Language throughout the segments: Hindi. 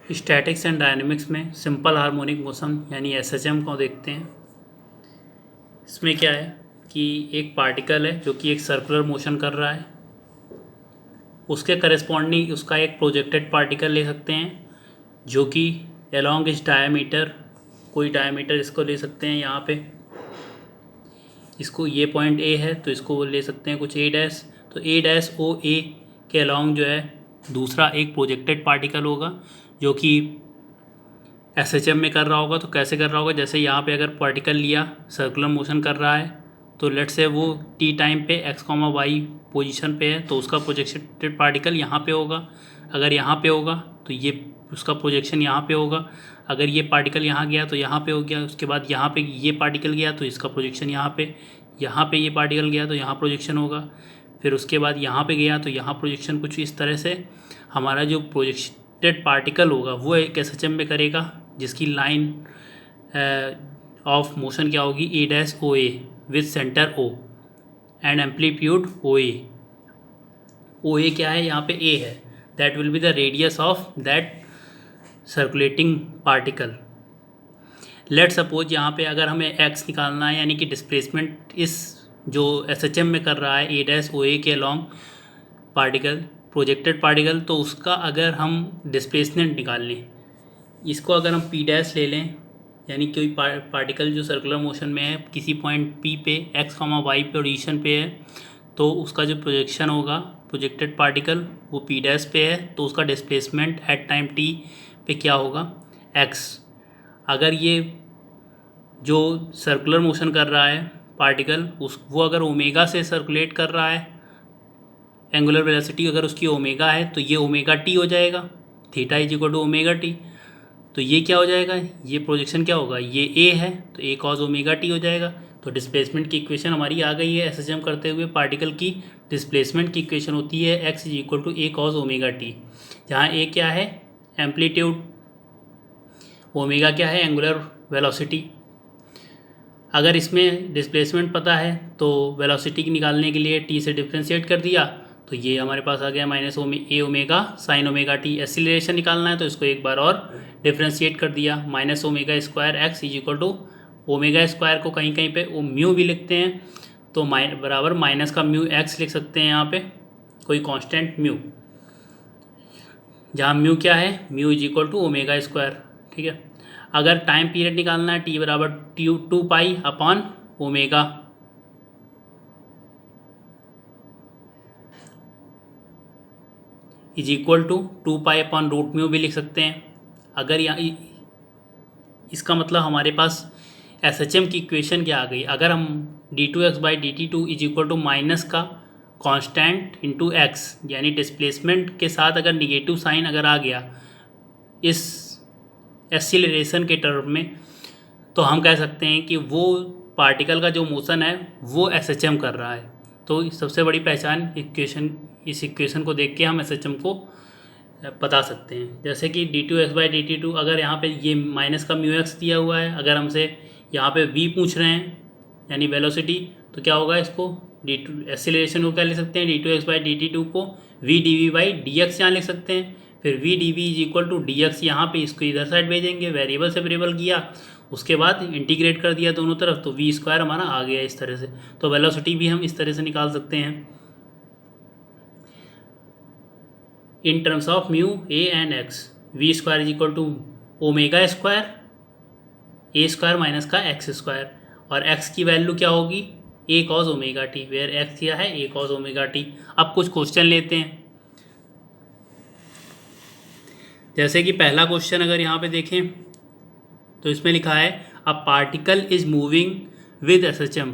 स्टैटिक्स एंड डायनेमिक्स में सिंपल हार्मोनिक मोशन यानी एसएचएम को देखते हैं। इसमें क्या है कि एक पार्टिकल है जो कि एक सर्कुलर मोशन कर रहा है, उसके करस्पॉन्डिंग उसका एक प्रोजेक्टेड पार्टिकल ले सकते हैं जो कि अलोंग इस डायमीटर, कोई डायमीटर इसको ले सकते हैं। यहाँ पे इसको ये पॉइंट ए है तो इसको ले सकते हैं कुछ ए डैश, तो ए डैश ओ ए के अलोंग जो है दूसरा एक प्रोजेक्टेड पार्टिकल होगा जो कि एसएचएम में कर रहा होगा। तो कैसे कर रहा होगा, जैसे यहाँ पे अगर पार्टिकल लिया सर्कुलर मोशन कर रहा है तो लेट से वो टी टाइम पे एक्स कॉमा वाई पोजीशन पे है तो उसका प्रोजेक्टेड पार्टिकल यहाँ पे होगा। अगर यहाँ पे होगा तो ये उसका प्रोजेक्शन यहाँ पे होगा। अगर ये पार्टिकल यहाँ गया तो यहाँ पे हो गया। उसके बाद यहाँ पे ये पार्टिकल गया तो इसका प्रोजेक्शन यहाँ पे ये पार्टिकल गया तो यहाँ प्रोजेक्शन होगा। फिर उसके बाद यहाँ पे गया तो यहाँ प्रोजेक्शन। कुछ इस तरह से हमारा जो प्रोजेक्टेड पार्टिकल होगा वो एक एसएचएम में करेगा जिसकी लाइन ऑफ मोशन क्या होगी, A dash O A with centre O and amplitude O A. O A क्या है, यहाँ पे ए है, that will be the radius of that circulating particle. Let suppose यहाँ पे अगर हमें एक्स निकालना है यानी कि डिस्प्लेसमेंट इस जो एसएचएम में कर रहा है ए डैश ओ ए के अलॉन्ग पार्टिकल प्रोजेक्टेड पार्टिकल, तो उसका अगर हम डिस्प्लेसमेंट निकाल लें, इसको अगर हम पी डैश ले लें यानी कोई पार्टिकल जो सर्कुलर मोशन में है किसी पॉइंट पी पे एक्स कॉमा वाई पोजीशन पे है तो उसका जो प्रोजेक्शन होगा प्रोजेक्टेड पार्टिकल वो पी डैश पे है तो उसका डिस्प्लेसमेंट एट टाइम टी पे क्या होगा, एक्स। अगर ये जो सर्कुलर मोशन कर रहा है पार्टिकल वो अगर ओमेगा से सर्कुलेट कर रहा है, एंगुलर वेलोसिटी अगर उसकी ओमेगा है तो ये ओमेगा टी हो जाएगा, theta is equal to omega T. तो ये क्या हो जाएगा, ये प्रोजेक्शन क्या होगा, ये ए है तो ए कॉज ओमेगा टी हो जाएगा। तो डिस्प्लेसमेंट की इक्वेशन हमारी आ गई है। एसएचएम करते हुए पार्टिकल की डिस्प्लेसमेंट की इक्वेशन होती है X is equal to A cos omega T, जहाँ ए क्या है एम्पलीट्यूड, ओमेगा क्या है एंगुलर वेलोसिटी। अगर इसमें डिस्प्लेसमेंट पता है तो वेलोसिटी निकालने के लिए टी से डिफ्रेंशिएट कर दिया तो ये हमारे पास आ गया minus A omega sine omega T. Acceleration निकालना है तो इसको एक बार और डिफ्रेंशिएट कर दिया, minus omega square X is equal to omega square को कहीं कहीं पे वो म्यू भी लिखते हैं तो बराबर माइनस का म्यू एक्स लिख सकते हैं यहाँ पे कोई कांस्टेंट म्यू, जहाँ म्यू क्या है mu is equal to omega square. ठीक है, अगर टाइम पीरियड निकालना है टी बराबर to pi upon omega, is equal to pi upon root mu भी लिख सकते हैं। अगर यहाँ इसका मतलब हमारे पास एसएचएम की इक्वेशन क्या आ गई, अगर हम D two X by D T two is equal to minus का कांस्टेंट इंटू एक्स यानी डिस्प्लेसमेंट के साथ अगर निगेटिव साइन अगर आ गया इस एक्सीलरेशन के टर्म में तो हम कह सकते हैं कि वो पार्टिकल का जो मोशन है वो एसएचएम कर रहा है। तो सबसे बड़ी पहचान इस इक्वेशन को देख के हम एसएचएम को बता सकते हैं। जैसे कि D two X by D T two, अगर यहाँ पे ये माइनस का म्यू एक्स दिया हुआ है, अगर हमसे यहाँ पे वी पूछ रहे हैं यानी वेलोसिटी, तो क्या होगा इसको डी टू एक्सीलरेशन को क्या लिख सकते हैं D two X by D T two को V D V by D X यहाँ लिख सकते हैं। फिर V D V is equal to D X, यहाँ पे इसको इधर साइड भेजेंगे, वेरिएबल से वेरिएबल किया उसके बाद इंटीग्रेट कर दिया दोनों तरफ तो वी स्क्वायर हमारा आ गया इस तरह से। तो वेलोसिटी भी हम इस तरह से निकाल सकते हैं in terms of mu A and X. V square is equal to omega square A square minus का एक्स स्क्वायर, और एक्स की वैल्यू क्या होगी A cos omega T, where X क्या है ए कॉज ओमेगा टी। अब कुछ क्वेश्चन लेते हैं, जैसे कि पहला क्वेश्चन अगर यहाँ पे देखें तो इसमें लिखा है a particle is moving with SHM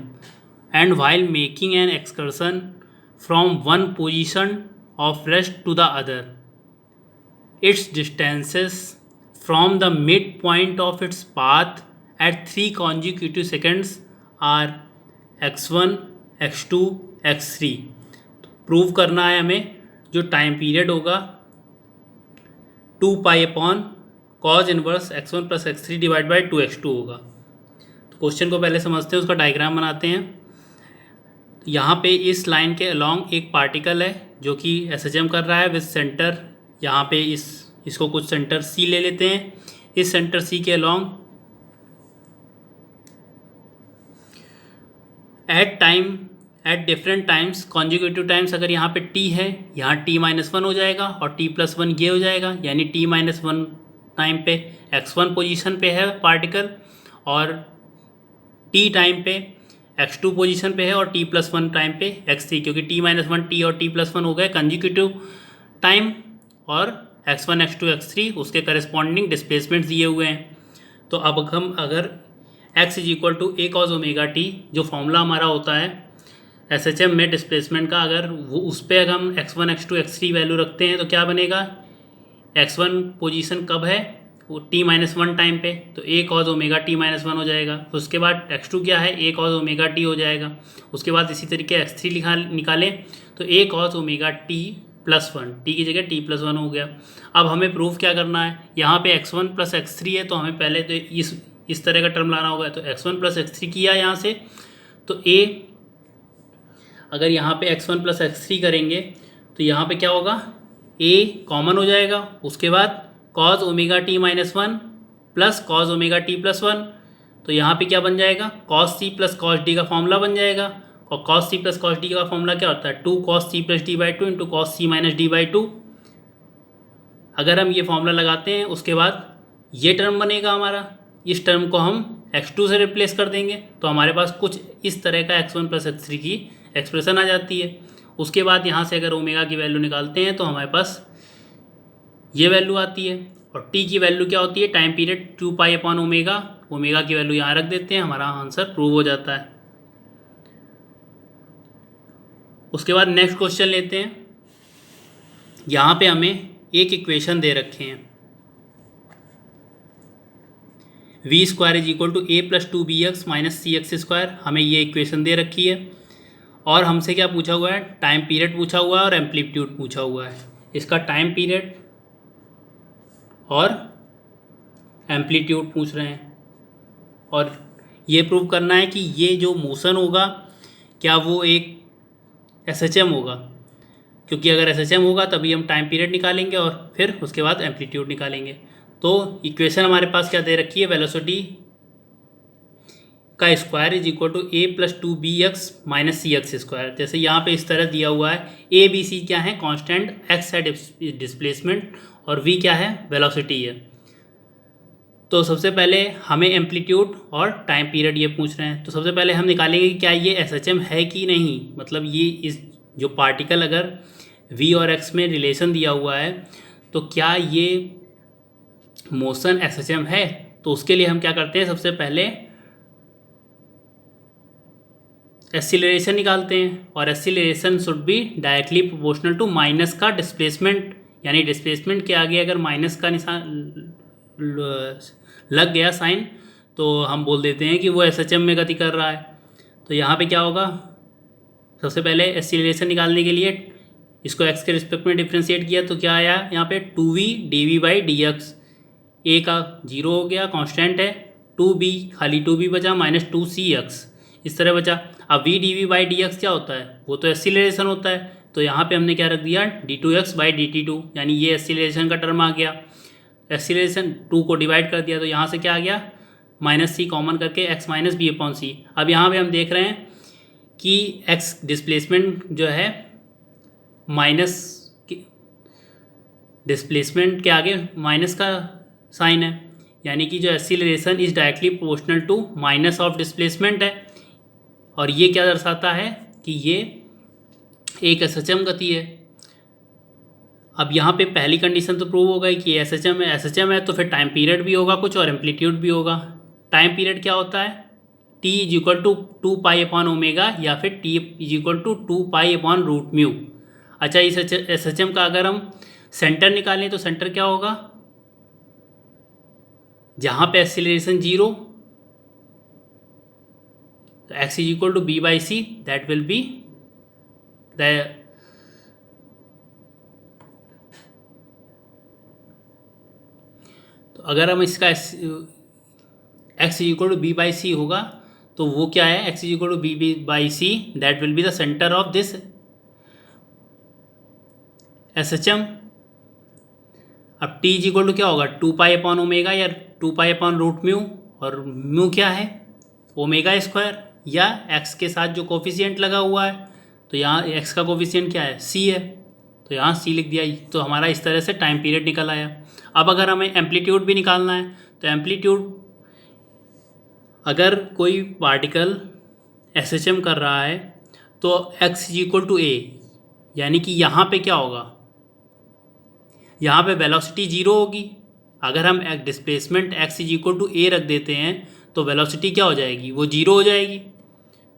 and while making an excursion from one position of rest to the other, its distances from the midpoint of its path at 3 consecutive seconds are x1 x2 x3। Prove करना है हमें जो टाइम पीरियड होगा 2 pi upon cos inverse x1 plus x3 divide by 2x2 होगा। तो क्वेश्चन को पहले समझते हैं, उसका डायग्राम बनाते हैं। यहाँ पे इस लाइन के अलोंग एक पार्टिकल है जो कि एसएचएम कर रहा है विद सेंटर यहाँ पे इस इसको कुछ सेंटर सी ले लेते हैं। इस सेंटर सी के along at different times consecutive times, अगर यहाँ पे t है, यहाँ t-1 हो जाएगा और t+1 ये हो जाएगा, यानी t-1 टाइम पे x1 पोजीशन पे है पार्टिकल और t टाइम पे x2 पोजीशन पे है और t+1 टाइम पे x3, क्योंकि t-1 t और t+1 हो गए कंजिक्यूटिव टाइम और x1 x2 x3 उसके करस्पॉन्डिंग डिस्प्लेसमेंट दिए हुए हैं। तो अब हम अगर x is equal to a cos omega t, जो फॉर्मूला हमारा होता है SHM में डिस्प्लेसमेंट का, अगर वो उस पर अगर हम x1 x2 x3 वैल्यू रखते हैं तो क्या बनेगा, x1 पोजीशन कब है, वो t-1 टाइम पे, तो a cos ओमेगा t-1 हो जाएगा। उसके बाद x2 क्या है, a cos ओमेगा t हो जाएगा। उसके बाद इसी तरीके x3 निकालें तो a cos omega t+1, t की जगह t+1 हो गया। अब हमें प्रूफ क्या करना है, यहाँ पे x1 प्लस x3 है तो हमें पहले तो इस तरह का टर्म लाना होगा। तो x1 प्लस x3 किया यहाँ से, तो a अगर यहाँ पे x1 प्लस x3 करेंगे तो यहाँ पे क्या होगा, a कॉमन हो जाएगा। उसके बाद cos omega t-1 plus cos omega t+1, तो यहाँ पे क्या बन जाएगा, cos c plus cos d का फॉर्मूला बन जाएगा। और cos c plus cos d का फॉर्मूला क्या होता है, 2 cos c plus d/2 into cos c minus d/2। अगर हम ये फॉर्मूला लगाते हैं उसके बाद ये टर्म बनेगा हमारा, इस टर्म को हम x2 से रिप्लेस कर देंगे तो हमारे पास कुछ इस तरह का x1 प्लस x3 की एक्सप्रेशन आ जाती है। उसके बाद यहाँ से अगर ओमेगा की वैल्यू निकालते हैं तो हमारे पास ये वैल्यू आती है। और t की वैल्यू क्या होती है, टाइम पीरियड 2π/ओमेगा, ओमेगा की वैल्यू यहाँ रख देते हैं, हमारा आंसर प्रूव हो जाता है। उसके बाद नेक्स्ट क्वेश्चन लेते हैं। यहाँ पे हमें एक इक्वेशन दे रखे हैं, v² is equal to a plus 2bx minus cx², हमें ये इक्वेशन दे रखी है। और हमसे क्या पूछा हुआ है, टाइम पीरियड पूछा हुआ है और एम्पलीट्यूड पूछा हुआ है। इसका टाइम पीरियड और एम्पलीट्यूड पूछ रहे हैं और ये प्रूव करना है कि ये जो मोशन होगा क्या वो एक SHM होगा, क्योंकि अगर SHM होगा तभी हम टाइम पीरियड निकालेंगे और फिर उसके बाद एम्पलीट्यूड निकालेंगे। तो इक्वेशन हमारे पास क्या दे रखी है, वेलोसिटी का square is equal to a plus 2bx minus cx²। जैसे यहाँ पे इस तरह दिया हुआ है, a b c क्या है, कांस्टेंट, x है डिस्प्लेसमेंट और v क्या है, वेलोसिटी है। तो सबसे पहले हमें एम्पलीट्यूड और टाइम पीरियड ये पूछ रहे हैं, तो सबसे पहले हम निकालेंगे कि क्या ये SHM है कि नहीं, मतलब ये इस जो पार्टिकल अगर v और x में रिलेशन दिया हुआ है तो क्या ये मोशन SHM है। तो उसके लिए हम क्या करते हैं, सबसे पहले एक्सीलरेशन निकालते हैं और acceleration should be directly proportional to minus का डिस्प्लेसमेंट, यानी डिस्प्लेसमेंट के आगे अगर माइनस का निशान लग गया साइन तो हम बोल देते हैं कि वो SHM में गति कर रहा है। तो यहाँ पे क्या होगा, सबसे पहले एक्सीलरेशन निकालने के लिए इसको x के रिस्पेक्ट में डिफ्रेंशिएट किया तो क्या आया, यहाँ पे 2v dv/dx, a का 0 हो गया कांस्टेंट है, 2b खाली 2b बचा माइनस 2cx इस तरह बचा। अब v dv/dx क्या होता है, वो तो एक्सीलरेशन होता है, तो यहाँ पे हमने क्या रख दिया d2x/dt2, यानी ये एक्सीलरेशन का टर्म आ गया। एक्सीलरेशन 2 को डिवाइड कर दिया तो यहाँ से क्या आ गया, माइनस c कॉमन करके x माइनस b/c। अब यहाँ पे हम देख रहे हैं कि x डिस्प्लेसमेंट जो है माइनस डिस्प्लेसमेंट के आगे माइनस का साइन है, यानी कि जो acceleration is directly proportional to minus of displacement है। और ये क्या दर्शाता है कि ये एक SHM गति है। अब यहाँ पे पहली कंडीशन तो प्रूव हो गई कि SHM है, SHM है तो फिर टाइम पीरियड भी होगा कुछ और एम्पलीट्यूड भी होगा। टाइम पीरियड क्या होता है, t इज इक्वल टू 2π/ओमेगा या फिर t इज इक्वल टू 2π/√μ। अच्छा, इस SHM का अगर हम सेंटर निकालें तो सेंटर क्या होगा, जहाँ पे एक्सीलरेशन 0 तो x is equal to b/c, that will be the तो अगर हम इसका x is equal to b/c होगा तो वो क्या है, x is equal to b/c, that will be the centre of this SHM। अब टी इज इक्वल टू क्या होगा, 2 पाई अपॉन ओमेगा या 2 पाई अपॉन रूट म्यू, और म्यू क्या है, ओमेगा स्क्वायर, या एक्स के साथ जो कोफिशिएंट लगा हुआ है, तो यहाँ एक्स का कोफिशिएंट क्या है, सी है, तो यहाँ सी लिख दिया। तो हमारा इस तरह से टाइम पीरियड निकल आया। अब अगर हमें एम्पलीट्यूड भी निकालना है, तो एम्पलीट्यूड, अगर कोई पार्टिकल एसएचएम कर रहा है तो एक्स इज इक्वल टू ए, यानी कि यहाँ पे क्या होगा, यहाँ पे वेलोसिटी जीरो होगी। अगर हम displacement X is equal to A रख देते हैं तो वेलोसिटी क्या हो जाएगी, वो जीरो हो जाएगी।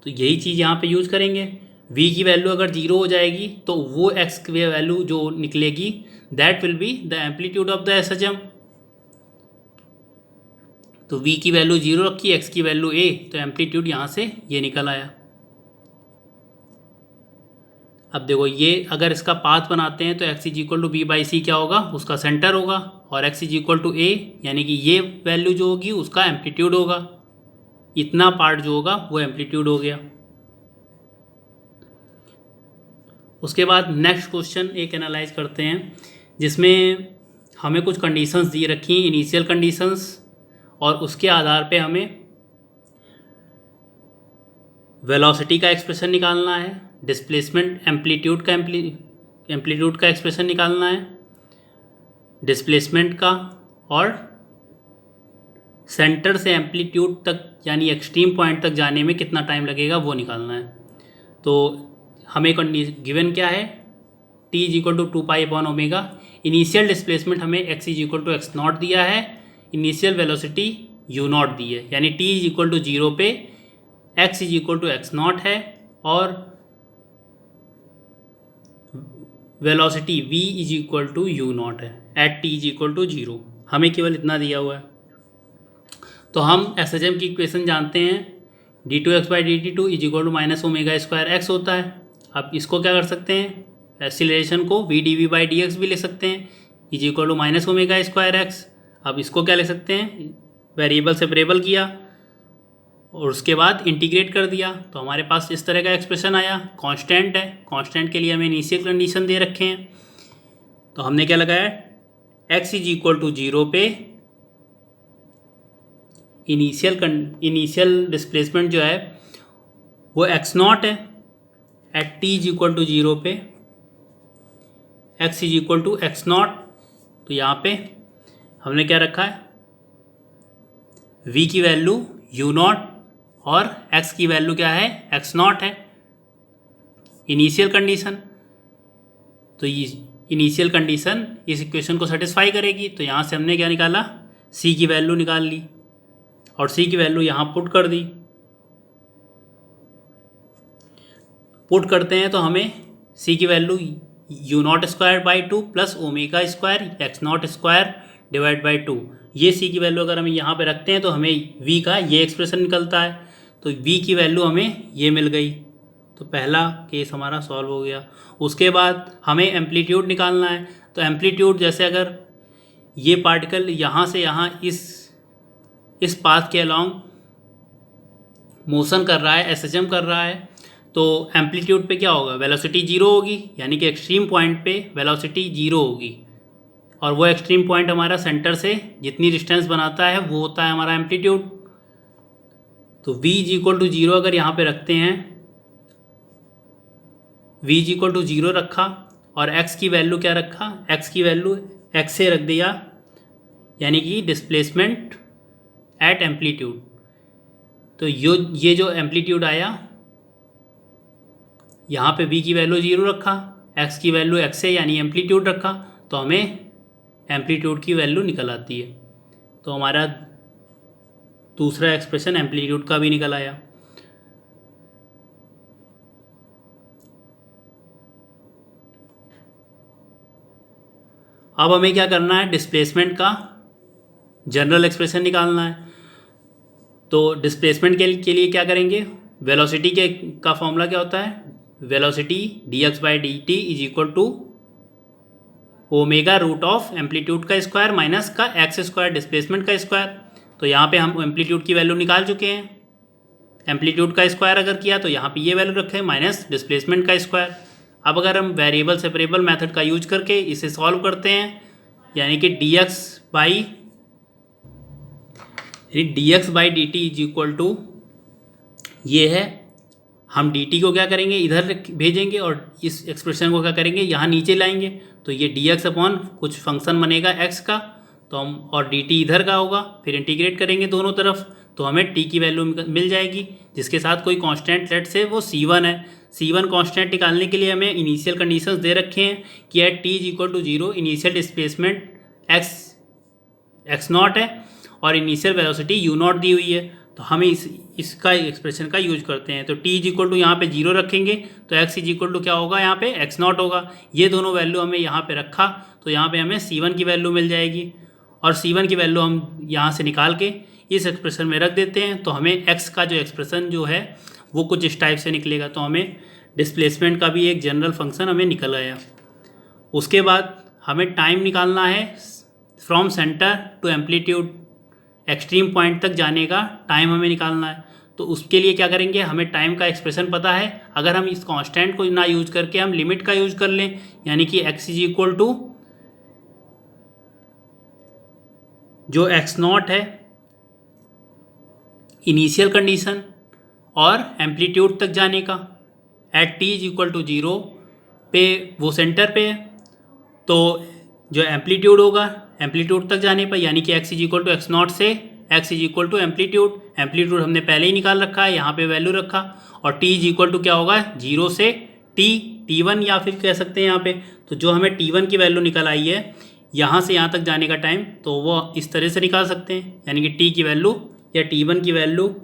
तो यही चीज़ यहाँ पे यूज़ करेंगे। v की वैल्यू अगर जीरो हो जाएगी तो वो x की वैल्यू जो निकलेगी that will be the amplitude of the SHM. तो v की वैल्यू जीरो रखी, x की वैल्यू a, तो एम्पलीट्यूड यहाँ से ये निकल आया। अब देखो ये अगर इसका पाथ बनाते हैं तो x is equal to B by C क्या होगा, उसका सेंटर होगा, और x is equal to a, यानी कि ये वैल्यू जो होगी उसका एम्पलीट्यूड होगा। इतना पार्ट जो होगा वो एम्पलीट्यूड हो गया। उसके बाद नेक्स्ट क्वेश्चन एक एनालाइज करते हैं, जिसमें हमें कुछ कंडीशंस दी रखी हैं, इनिशियल कंडीशंस, और उसके आधार पे हमें वेलोसिटी का एक्सप्रेशन निकालना है, डिस्प्लेसमेंट एम्पलीट्यूड का एक्सप्रेशन निकालना है, डिस्प्लेसमेंट का, और सेंटर से एम्पलीट्यूड तक यानी एक्सट्रीम पॉइंट तक जाने में कितना टाइम लगेगा वो निकालना है। तो हमें गिवन क्या है, t is equal to 2 pi upon omega, initial displacement हमें x is equal to x naught दिया है, इनिशियल वेलोसिटी u नॉट दी है, यानी t is equal to zero पे x is equal to x naught है, और velocity v is equal to U naught है at t is equal to zero. हमें केवल इतना दिया हुआ है। तो हम एसएचएम की इक्वेशन जानते हैं, d2x/dt2 is equal to minus omega square x होता है। अब इसको क्या कर सकते हैं, एक्सीलरेशन को v dv/dx भी ले सकते हैं, is equal to minus omega square x. अब इसको क्या ले सकते हैं, वेरिएबल सेपरेबल किया और उसके बाद इंटीग्रेट कर दिया, तो हमारे पास इस तरह का एक्सप्रेशन आया। कांस्टेंट है, कांस्टेंट के लिए हमें इनिशियल कंडीशन दे रखे हैं, तो हमने क्या लगाया, x is equal to zero पे इनिशियल डिस्प्लेसमेंट जो है वो x नॉट है, at t is equal to zero पे x is equal to x nought. तो यहाँ पे हमने क्या रखा है, v की वैल्यू u नॉट और x की वैल्यू क्या है, x नॉट है, इनिशियल कंडीशन। तो ये इनिशियल कंडीशन इस इक्वेशन को सेटिस्फाई करेगी। तो यहाँ से हमने क्या निकाला, c की वैल्यू निकाल ली और c की वैल्यू यहाँ पुट कर दी। पुट करते हैं तो हमें c की value you not square by two plus omega square x not square divide by two, ये c की वैल्यू अगर हम यहाँ पे रखते हैं तो हमें v का ये एक्सप्रेशन निकलता है। तो v की वैल्यू हमें ये मिल गई, तो पहला केस हमारा सॉल्व हो गया। उसके बाद हमें एम्पलीट्यूड निकालना है। तो एम्पलीट्यूड जैसे अगर ये पार्टिकल यहाँ से यहाँ इस पाथ के अलॉन्ग मोशन कर रहा है, एसएचएम कर रहा है, तो एम्पलीट्यूड पे क्या होगा, वेलोसिटी जीरो होगी, यानी कि एक्सट्रीम पॉइंट पे वेलोसिटी जीरो होगी, और वो एक्सट्रीम पॉइंट हमारा सेंटर से जितनी डिस्टेंस बनाता है वो होता है हमारा एम्पलीट्यूड। तो v is equal to zero अगर यहाँ पे रखते हैं, v is equal to zero रखा और x की वैल्यू क्या रखा, x की वैल्यू x से रख दिया, यानी कि डिस्प्लेसमेंट एट एम्पलीट्यूड। तो ये जो एम्पलीट्यूड आया, यहाँ पे v की वैल्यू जीरो रखा, x की वैल्यू x से यानी एम्पलीट्यूड रखा, तो हमें एम्पलीट्यूड की वैल्यू निकल आती है। तो हमारा दूसरा एक्सप्रेशन एम्पलीट्यूड का भी निकल आया। अब हमें क्या करना है, डिस्प्लेसमेंट का जनरल एक्सप्रेशन निकालना है। तो डिस्प्लेसमेंट के लिए क्या करेंगे, वेलोसिटी का फॉर्मूला क्या होता है, velocity dx/dt is equal to omega root of amplitude का स्क्वायर माइनस का एक्स स्क्वायर डिस्प्लेसमेंट का स्क्वायर। तो यहाँ पे हम एम्पलीट्यूड की वैल्यू निकाल चुके हैं, एम्पलीट्यूड का स्क्वायर अगर किया तो यहाँ पे ये वैल्यू रखें माइनस डिस्प्लेसमेंट का स्क्वायर। अब अगर हम वेरिएबल सेपरेबल मेथड का यूज करके इसे सॉल्व करते हैं, यानी कि dx by D t is equal to ये है, हम dt को क्या करेंगे इधर भेजेंगे और इस एक्सप्रेशन को क्या करेंगे यहाँ नीचे लाएंगे, तो ये dx अपॉन कुछ फंक्शन बनेगा x का, तो हम और dt इधर का होगा, फिर इंटीग्रेट करेंगे दोनों तरफ तो हमें t की वैल्यू मिल जाएगी, जिसके साथ कोई कांस्टेंट लेट से वो c1 है। c1 कांस्टेंट निकालने के लिए हमें इनिशियल कंडीशंस दे रखे हैं कि at t is equal to 0 initial displacement x nought है और इनिशियल वेलोसिटी u नॉट दी हुई है, तो हम इसका एक्सप्रेशन का यूज करते हैं। तो t इज इक्वल टू यहाँ पे 0 रखेंगे तो x इज इक्वल टू क्या होगा, यहाँ पे x नॉट होगा। ये दोनों वैल्यू हमें यहाँ पे रखा तो यहाँ पे हमें c1 की वैल्यू मिल जाएगी और c1 की वैल्यू हम यहाँ से निकाल के इस एक्सप्रेशन में रख देते हैं, तो हमें x का जो एक्सप्रेशन जो है वो कुछ इस टाइप से निकलेगा। तो हमें डिस्प्लेसमेंट का भी एक जनरल फंक्शन हमें निकल गया। उसके बाद हमें टाइम निकालना है from centre to amplitude, extreme point तक जाने का टाइम हमें निकालना है। तो उसके लिए क्या करेंगे, हमें टाइम का एक्सप्रेशन पता है, अगर हम इस कांस्टेंट को ना यूज करके हम लिमिट का यूज कर लें, यानी कि x इज इक्वल टू जो x नॉट है इनिशियल कंडीशन और एम्पलीट्यूड तक जाने का, at t is equal to 0 पे वो सेंटर पे है, तो जो एम्पलीट्यूड होगा एम्पलीट्यूड तक जाने पर, यानी कि x is equal to x nought से x is equal to amplitude हमने पहले ही निकाल रखा है, यहाँ पे वैल्यू रखा, और t इज इक्वल टू क्या होगा 0 से t1 या फिर कह सकते हैं यहाँ पे, तो जो हमें t1 की वैल्यू निकल आई है यहाँ से यहाँ तक जाने का टाइम, तो वो इस तरह से निकाल सकते हैं, यानी कि t की वैल्यू या t1 की वैल्यू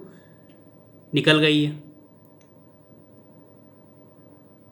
निकल गई है।